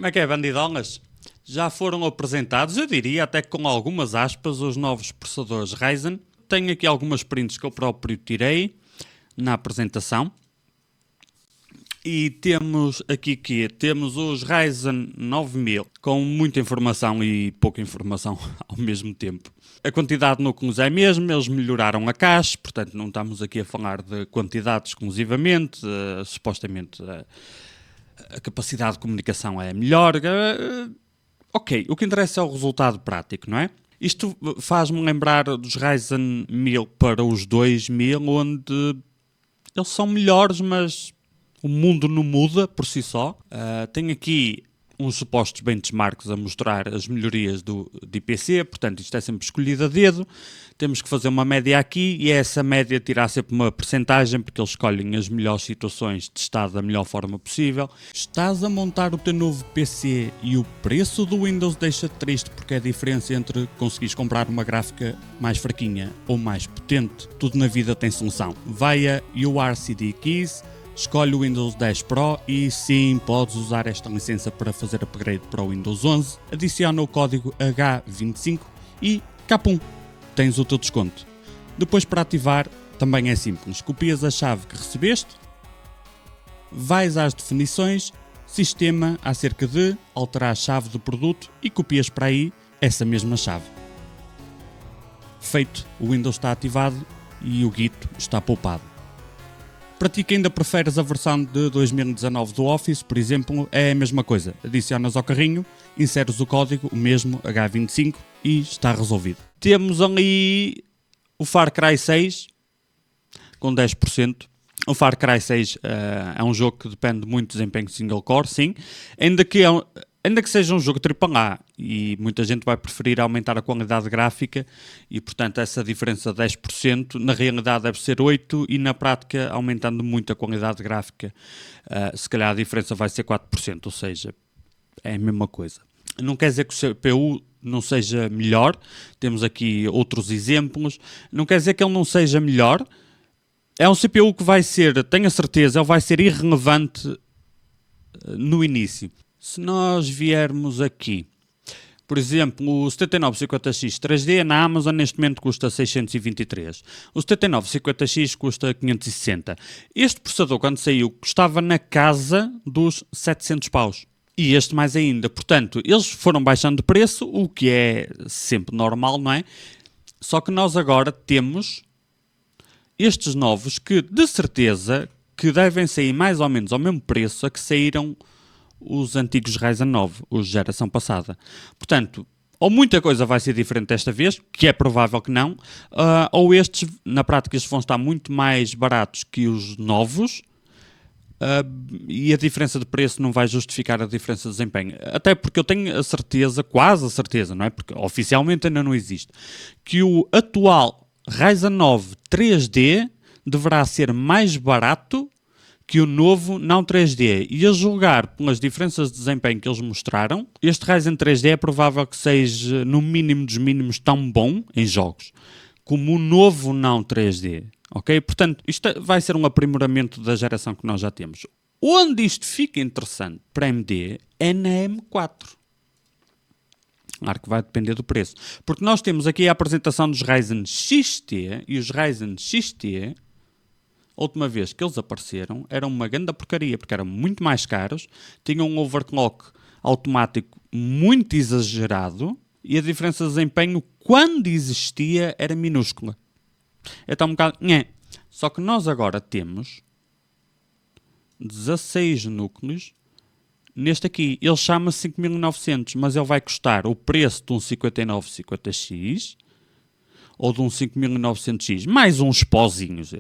Como é que é, bandidolas? Já foram apresentados, eu diria até com algumas aspas, os novos processadores Ryzen. Tenho aqui algumas prints que eu próprio tirei na apresentação. E temos aqui que temos os Ryzen 9000 com muita informação e pouca informação ao mesmo tempo. A quantidade de núcleos é a mesma, eles melhoraram a cache, portanto não estamos aqui a falar de quantidade exclusivamente, supostamente a capacidade de comunicação é melhor. Ok, o que interessa é o resultado prático, não é? Isto faz-me lembrar dos Ryzen 1000 para os 2000, onde eles são melhores, mas o mundo não muda por si só. Tenho aqui uns supostos benchmarks a mostrar as melhorias de IPC, portanto isto é sempre escolhido a dedo. Temos que fazer uma média aqui e essa média tirar sempre uma percentagem, porque eles escolhem as melhores situações de estado da melhor forma possível. Estás a montar o teu novo PC e o preço do Windows deixa-te triste, porque é a diferença entre conseguires comprar uma gráfica mais fraquinha ou mais potente. Tudo na vida tem solução. Vai a URCD Keys, escolhe o Windows 10 Pro e sim, podes usar esta licença para fazer upgrade para o Windows 11. Adiciona o código H25 e capum, tens o teu desconto. Depois, para ativar, também é simples. Copias a chave que recebeste, vais às definições, sistema acerca de, alterar a chave do produto e copias para aí essa mesma chave. Feito, o Windows está ativado e o Git está poupado. Para ti que ainda preferes a versão de 2019 do Office, por exemplo, é a mesma coisa. Adicionas ao carrinho, inseres o código, o mesmo, H25, e está resolvido. Temos ali o Far Cry 6, com 10%. O Far Cry 6 é um jogo que depende muito do desempenho single core, sim. Ainda que seja um jogo AAA e muita gente vai preferir aumentar a qualidade gráfica e, portanto, essa diferença de 10%, na realidade deve ser 8% e, na prática, aumentando muito a qualidade gráfica, se calhar a diferença vai ser 4%, ou seja, é a mesma coisa. Não quer dizer que o CPU não seja melhor, temos aqui outros exemplos, não quer dizer que ele não seja melhor, é um CPU que vai ser, tenho a certeza, ele vai ser irrelevante no início. Se nós viermos aqui, por exemplo, o 7950X 3D na Amazon neste momento custa 623. O 7950X custa 560. Este processador, quando saiu, custava na casa dos 700 paus. E este mais ainda. Portanto, eles foram baixando de preço, o que é sempre normal, não é? Só que nós agora temos estes novos que, de certeza, que devem sair mais ou menos ao mesmo preço a que saíram os antigos Ryzen 9, os de geração passada. Portanto, ou muita coisa vai ser diferente desta vez, que é provável que não, ou estes, na prática, estes vão estar muito mais baratos que os novos, e a diferença de preço não vai justificar a diferença de desempenho. Até porque eu tenho a certeza, quase a certeza, não é? Porque oficialmente ainda não existe, que o atual Ryzen 9 3D deverá ser mais barato que o novo não 3D. E a julgar pelas diferenças de desempenho que eles mostraram, este Ryzen 3D é provável que seja, no mínimo dos mínimos, tão bom em jogos como o novo não 3D. Ok? Portanto, isto vai ser um aprimoramento da geração que nós já temos. Onde isto fica interessante para a AMD é na M4. Claro que vai depender do preço. Porque nós temos aqui a apresentação dos Ryzen XT, e os Ryzen XT, a última vez que eles apareceram, eram uma grande porcaria, porque eram muito mais caros, tinham um overclock automático muito exagerado, e a diferença de desempenho, quando existia, era minúscula. Então um bocado... Só que nós agora temos 16 núcleos. Neste aqui, ele chama-se 5900, mas ele vai custar o preço de um 5950X ou de um 5900X, mais uns pozinhos.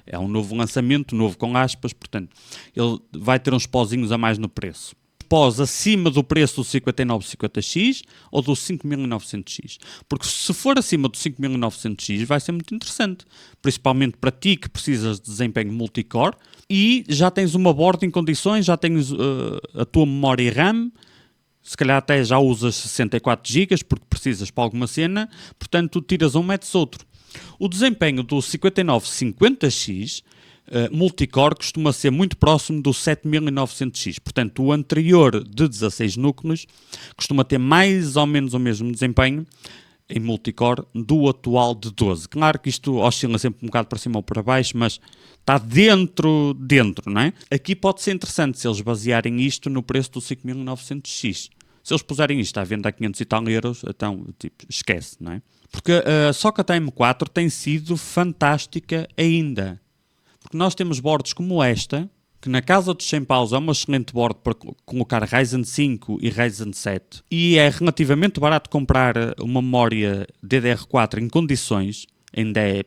É um novo lançamento, novo com aspas, portanto, ele vai ter uns pozinhos a mais no preço. Pós acima do preço do 5950X ou do 5900X. Porque se for acima do 5900X vai ser muito interessante. Principalmente para ti que precisas de desempenho multicore e já tens uma board em condições, já tens a tua memória RAM, se calhar até já usas 64 GB porque precisas para alguma cena, portanto tu tiras um, metes outro. O desempenho do 5950X multicore costuma ser muito próximo do 7900X. Portanto, o anterior de 16 núcleos costuma ter mais ou menos o mesmo desempenho em multicore do atual de 12. Claro que isto oscila sempre um bocado para cima ou para baixo, mas está dentro, não é? Aqui pode ser interessante se eles basearem isto no preço do 5900X. Se eles puserem isto à venda a 500 e tal euros, então, tipo, esquece, não é? Porque a Socket M4 tem sido fantástica ainda. Porque nós temos boards como esta, que na casa dos 100 paus é uma excelente board para colocar Ryzen 5 e Ryzen 7, e é relativamente barato comprar uma memória DDR4 em condições, ainda é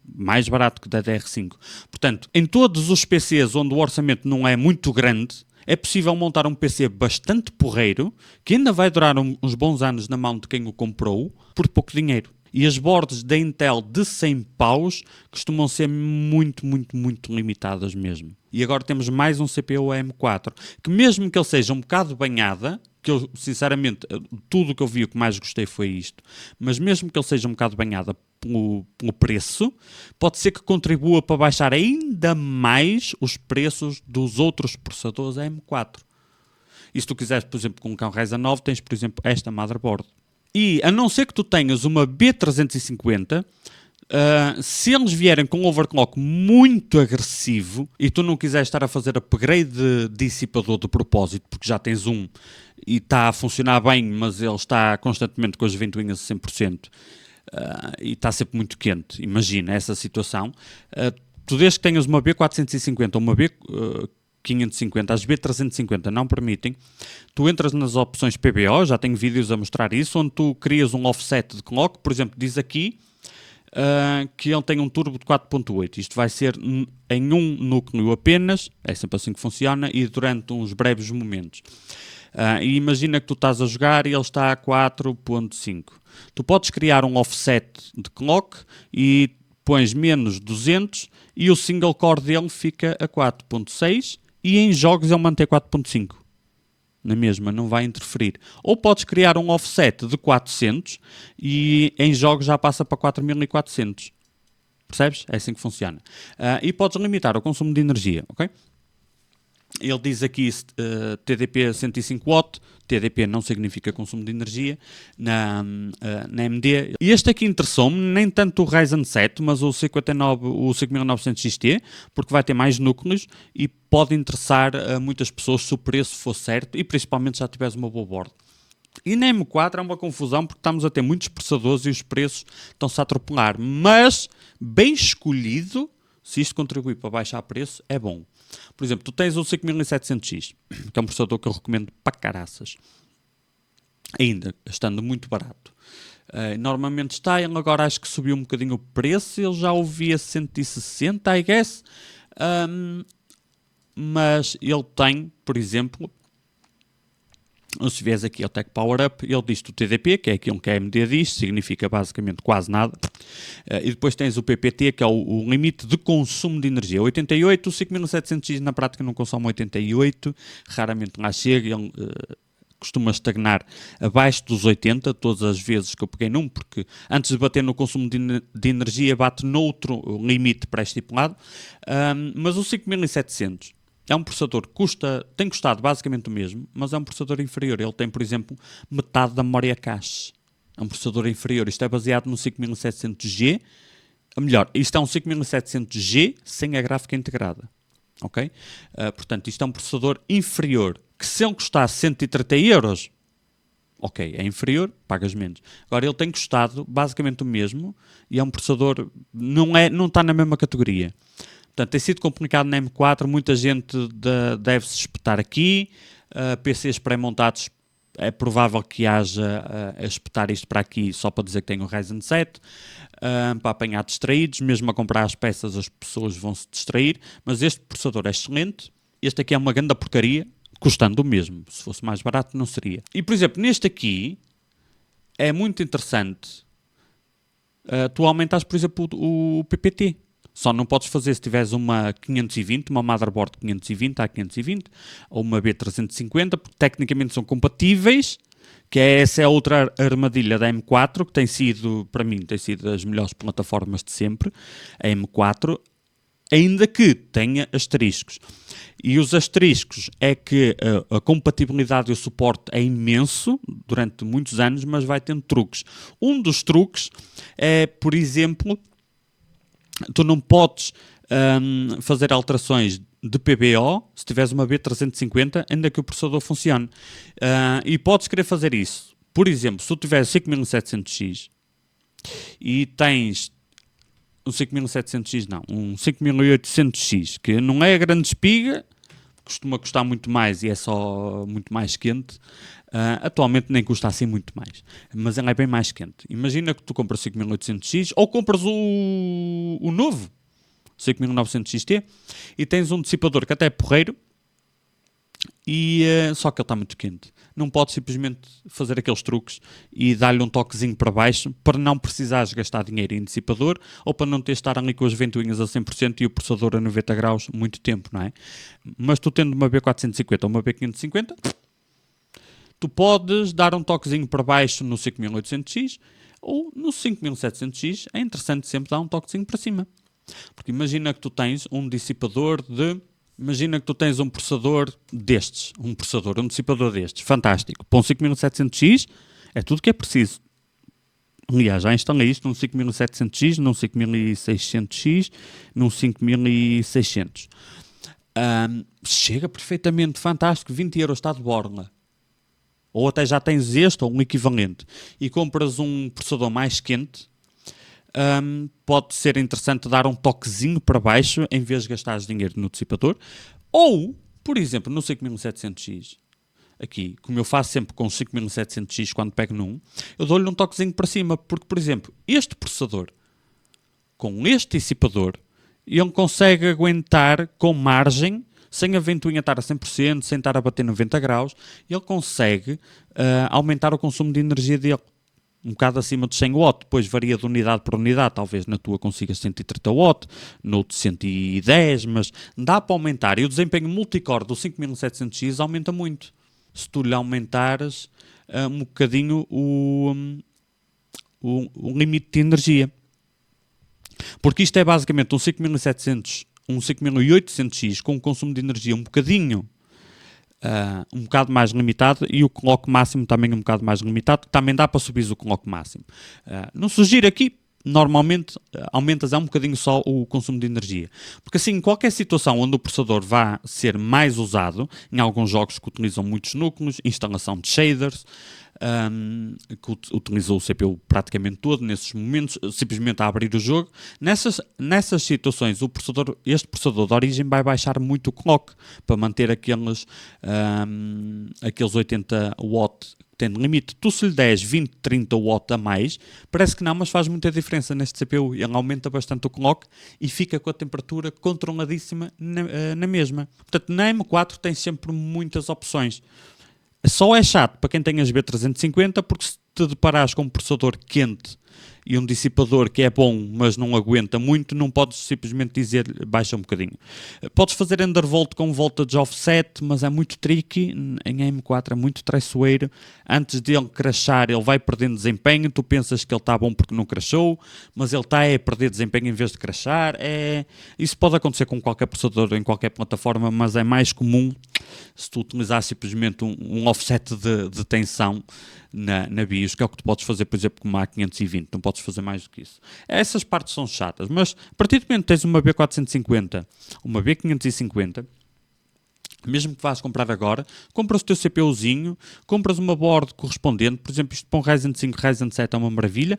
mais barato que DDR5. Portanto, em todos os PCs onde o orçamento não é muito grande, é possível montar um PC bastante porreiro, que ainda vai durar uns bons anos na mão de quem o comprou, por pouco dinheiro. E as boards da Intel de 100 paus costumam ser muito limitadas mesmo. E agora temos mais um CPU AM4, que mesmo que ele seja um bocado banhada, que eu, sinceramente, tudo o que eu vi, o que mais gostei foi isto, mas mesmo que ele seja um bocado banhada pelo preço, pode ser que contribua para baixar ainda mais os preços dos outros processadores AM4. E se tu quiseres, por exemplo, com um Ryzen 9, tens, por exemplo, esta motherboard. E, a não ser que tu tenhas uma B350, se eles vierem com um overclock muito agressivo e tu não quiseres estar a fazer upgrade de dissipador de propósito, porque já tens um e está a funcionar bem, mas ele está constantemente com as ventoinhas a 100%, e está sempre muito quente, imagina essa situação, tu desde que tenhas uma B450 ou uma B550, as B350 não permitem, tu entras nas opções PBO, já tenho vídeos a mostrar isso, onde tu crias um offset de clock, por exemplo, diz aqui que ele tem um turbo de 4.8, isto vai ser em um núcleo apenas, é sempre assim que funciona, e durante uns breves momentos. E imagina que tu estás a jogar e ele está a 4.5. Tu podes criar um offset de clock e pões menos 200 e o single core dele fica a 4.6 e em jogos ele mantém 4.5. Na mesma, não vai interferir. Ou podes criar um offset de 400 e em jogos já passa para 4400. Percebes? É assim que funciona. E podes limitar o consumo de energia, ok? Ele diz aqui TDP 105 W, TDP não significa consumo de energia, na AMD. E este aqui interessou-me, nem tanto o Ryzen 7, mas o 5900 XT, porque vai ter mais núcleos e pode interessar a muitas pessoas se o preço for certo e principalmente se já tiveres uma boa board. E na M4 é uma confusão porque estamos a ter muitos processadores e os preços estão-se a atropelar, mas bem escolhido, se isto contribui para baixar preço, é bom. Por exemplo, tu tens o 5700X, que é um processador que eu recomendo para caraças, ainda estando muito barato. Normalmente está, ele agora acho que subiu um bocadinho o preço, ele já ouvia 160, I guess, mas ele tem, por exemplo, se vês aqui ao Tech Power Up, ele diz-te o TDP, que é aquilo que a AMD diz, significa basicamente quase nada. E depois tens o PPT, que é o limite de consumo de energia. 88, o 5700X na prática não consome 88, raramente lá chega, ele costuma estagnar abaixo dos 80, todas as vezes que eu peguei num, porque antes de bater no consumo de energia, bate noutro limite pré-estipulado. Mas o 5700... é um processador que tem custado basicamente o mesmo, mas é um processador inferior. Ele tem, por exemplo, metade da memória cache. É um processador inferior. Isto é baseado no 5700G. Melhor, isto é um 5700G sem a gráfica integrada. Ok? Portanto, isto é um processador inferior. Que se ele custar 130 euros, ok, é inferior, pagas menos. Agora, ele tem custado basicamente o mesmo e é um processador, não está na mesma categoria. Portanto, tem sido complicado na M4, muita gente deve-se espetar aqui, PCs pré-montados é provável que haja a espetar isto para aqui só para dizer que tem um Ryzen 7, para apanhar distraídos, mesmo a comprar as peças as pessoas vão se distrair, mas este processador é excelente, este aqui é uma grande porcaria, custando o mesmo, se fosse mais barato não seria. E por exemplo, neste aqui é muito interessante, tu aumentares por exemplo o PPT. Só não podes fazer se tiveres uma 520, uma motherboard 520 A520 ou uma B350, porque tecnicamente são compatíveis, que essa é outra armadilha da M4, que tem sido, para mim, tem sido das melhores plataformas de sempre, a M4. ainda que tenha asteriscos. E os asteriscos é que a compatibilidade e o suporte é imenso durante muitos anos, mas vai tendo truques. Um dos truques é, por exemplo, tu não podes fazer alterações de PBO se tiveres uma B350, ainda que o processador funcione. E podes querer fazer isso. Por exemplo, se tu tiveres 5700X e tens um 5700X, não, um 5800X, que não é a grande espiga, costuma custar muito mais e é só muito mais quente. Atualmente nem custa assim muito mais, mas ele é bem mais quente. Imagina que tu compras 5800X ou compras o novo 5900XT e tens um dissipador que até é porreiro, só que ele está muito quente. Não podes simplesmente fazer aqueles truques e dar-lhe um toquezinho para baixo para não precisares gastar dinheiro em dissipador ou para não ter de estar ali com as ventoinhas a 100% e o processador a 90 graus muito tempo, não é? Mas tu tendo uma B450 ou uma B550, tu podes dar um toquezinho para baixo no 5800X ou no 5700X. É interessante sempre dar um toquezinho para cima. Porque imagina que tu tens um dissipador de... Imagina que tu tens um processador destes, um dissipador destes, fantástico. Para um 5700X é tudo que é preciso. Aliás, já instalei isto num 5700X, num 5600X, num 5600. Chega perfeitamente, fantástico, 20 euros está de borla. Ou até já tens este ou um equivalente e compras um processador mais quente, pode ser interessante dar um toquezinho para baixo em vez de gastar dinheiro no dissipador. Ou, por exemplo, no 5700X, aqui, como eu faço sempre com o 5700X quando pego num, eu dou-lhe um toquezinho para cima, porque, por exemplo, este processador com este dissipador, ele consegue aguentar com margem, sem a ventoinha estar a 100%, sem estar a bater 90 graus, ele consegue aumentar o consumo de energia dele. Um bocado acima de 100 W, depois varia de unidade por unidade, talvez na tua consigas 130 W, no outro 110, mas dá para aumentar. E o desempenho multicore do 5700X aumenta muito. Se tu lhe aumentares um bocadinho o limite de energia. Porque isto é basicamente um 5700, um 5800X com um consumo de energia um bocado mais limitado e o clock máximo também um bocado mais limitado, que também dá para subir o clock máximo. Não sugiro aqui, normalmente aumentas um bocadinho só o consumo de energia. Porque assim, em qualquer situação onde o processador vá ser mais usado, em alguns jogos que utilizam muitos núcleos, instalação de shaders, que utilizou o CPU praticamente todo nesses momentos, simplesmente a abrir o jogo. Nessas situações, este processador de origem vai baixar muito o clock para manter aqueles 80 watts que tem de limite. Tu se lhe des 20, 30 watts a mais, parece que não, mas faz muita diferença neste CPU. Ele aumenta bastante o clock e fica com a temperatura controladíssima na mesma. Portanto, na M4 tem sempre muitas opções. Só é chato para quem tem as B350, porque se te deparares com um processador quente e um dissipador que é bom, mas não aguenta muito, não podes simplesmente dizer baixa um bocadinho. Podes fazer undervolt com voltage offset, mas é muito tricky. Em M4 é muito traiçoeiro. Antes dele crashar, ele vai perdendo desempenho. Tu pensas que ele está bom porque não crashou, mas ele está a perder desempenho em vez de crashar. Isso pode acontecer com qualquer processador em qualquer plataforma, mas é mais comum se tu utilizar simplesmente um offset de tensão na BIOS, que é o que tu podes fazer, por exemplo, com uma A520. Não podes fazer mais do que isso. Essas partes são chatas, mas a partir do momento que tens uma B450, uma B550, mesmo que vás comprar agora, compras o teu CPUzinho, compras uma board correspondente, por exemplo, isto para um Ryzen 5, Ryzen 7 é uma maravilha.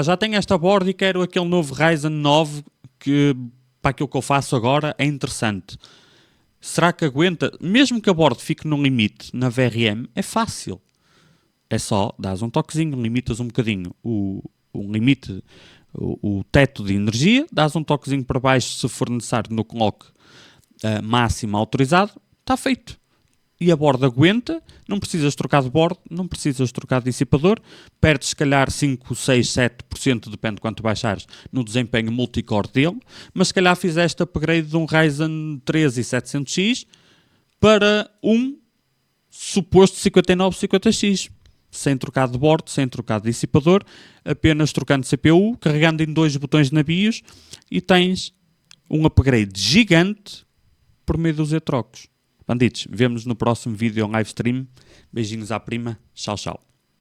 Já tenho esta board e quero aquele novo Ryzen 9 que para aquilo que eu faço agora é interessante. Será que aguenta? Mesmo que a board fique no limite na VRM, é fácil. É só, dás um toquezinho, limitas um bocadinho o teto de energia, dás um toquezinho para baixo se for necessário no clock máximo autorizado, está feito. E a board aguenta, não precisas trocar de board, não precisas trocar de dissipador, perdes se calhar 5, 6, 7%, depende de quanto baixares, no desempenho multicore dele, mas se calhar fizeste upgrade de um Ryzen 3 e 700X para um suposto 5950X. Sem trocar de board, sem trocar de dissipador, apenas trocando de CPU, carregando em 2 botões na BIOS e tens um upgrade gigante por meio dos trocos. Bandidos, vemos no próximo vídeo em live stream. Beijinhos à prima. Tchau, tchau.